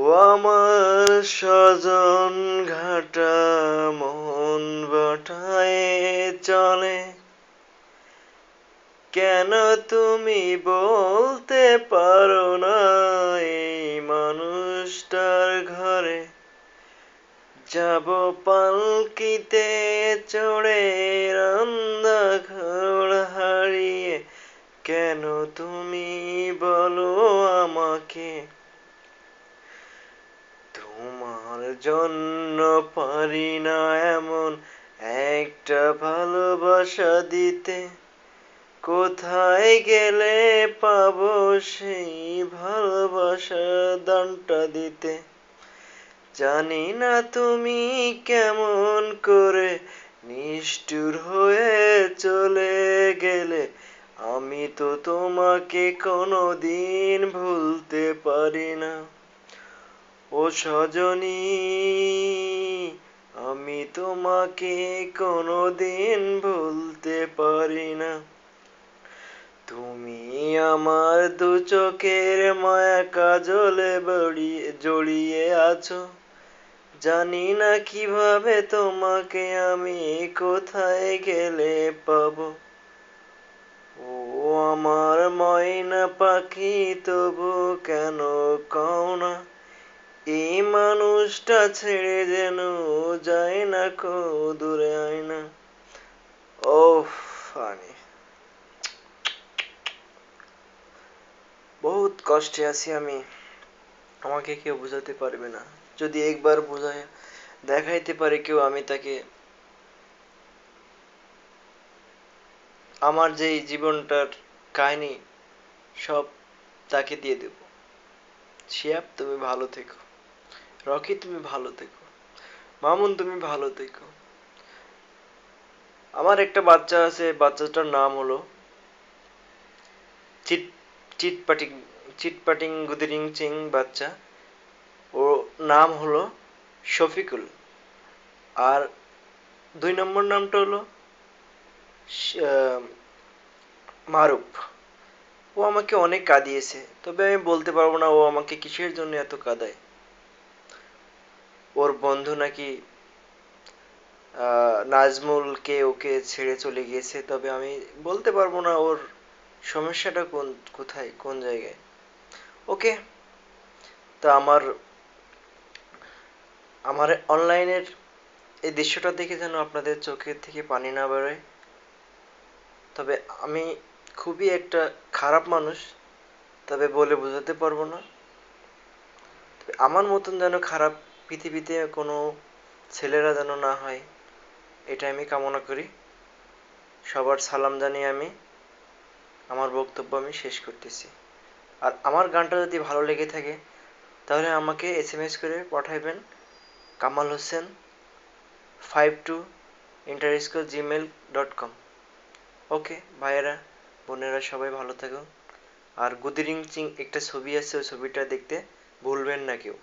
আমার স্বজন ঘাটা মন বটায় চলে, কেন তুমি বলতে পারো না এই মানুষটার ঘরে যাব পালকিতে চড়ে রান্নাঘর হারিয়ে? কেন তুমি বলো আমাকে তোমার জন্য পারি না এমন একটা ভালোবাসা দিতে? কোথায় গেলে পাবো সেই ভালোবাসার দানটা দিতে? জানি না তুমি কেমন করে নিষ্ঠুর হয়ে চলে গেলে, আমি তো তোমাকে কোনোদিন ভুলতে পারি না। ও সজনী, আমি তোমাকে কোনোদিন ভুলতে পারি না। তুমি আমার দু চোখের মায়া কাজলে জড়িয়ে আছো, জানি না কিভাবে তোমাকে আমি কোথায় গেলে পাবো। ও আমার ময়না পাখি, তবু কেন কও না এই মানুষটা ছেড়ে যেন যায় না কো দূরে আয় না। ও ফানি, বহুত কষ্টে আছি আমি, আমাকে কেউ বোঝাতে পারবে না। যদি একবার বোঝায় দেখাইতে পারে কেউ, আমি তাকে আমার যে জীবনটার কাহিনী সব তাকে দিয়ে দেব। শিয়াব তুমি ভালো থেকো, রকি তুমি ভালো থেকো, মামুন তুমি ভালো থেকো। আমার একটা বাচ্চা আছে, বাচ্চাটার নাম হলো চিট চিটপাটিং চিটপাটিং গুদিরিং চিং বাচ্চা। ওর নাম হলো শফিকুল। আর 2 নম্বর নামটা হলো মারুফ। ও আমাকে অনেক কাঁদিয়েছে, তবে আমি বলতে পারবো না ও আমাকে কিসের জন্য এত কাঁদায়। ওর বন্ধু নাকি নাজমুলকে ওকে ছেড়ে চলে গিয়েছে, তবে আমি বলতে পারবো না ওর সমস্যাটা কোথায় কোন জায়গায়। ওকে, তা আমার আমার অনলাইনের এই দৃশ্যটা দেখে যেন আপনাদের চোখের থেকে পানি না বেরোয়। তবে আমি খুবই একটা খারাপ মানুষ, তবে বলে বোঝাতে পারবো না। তবে আমার মতন যেন খারাপ পৃথিবীতে কোনো ছেলেরা যেন না হয়, এটা আমি কামনা করি। সবার সালাম জানিয়ে আমি আমার বক্তব্য আমি শেষ করতেছি। আর আমার গানটা যদি ভালো লেগে থাকে তাহলে আমাকে SMS করে পাঠাইবেন কামাল হোসেন 52@gmail.com। ওকে ভাইয়েরা, বোনেরা সবাই ভালো থাকো। আর গুদিরিং চিং একটা ছবি আছে, ওই ছবিটা দেখতে ভুলবেন না কেউ।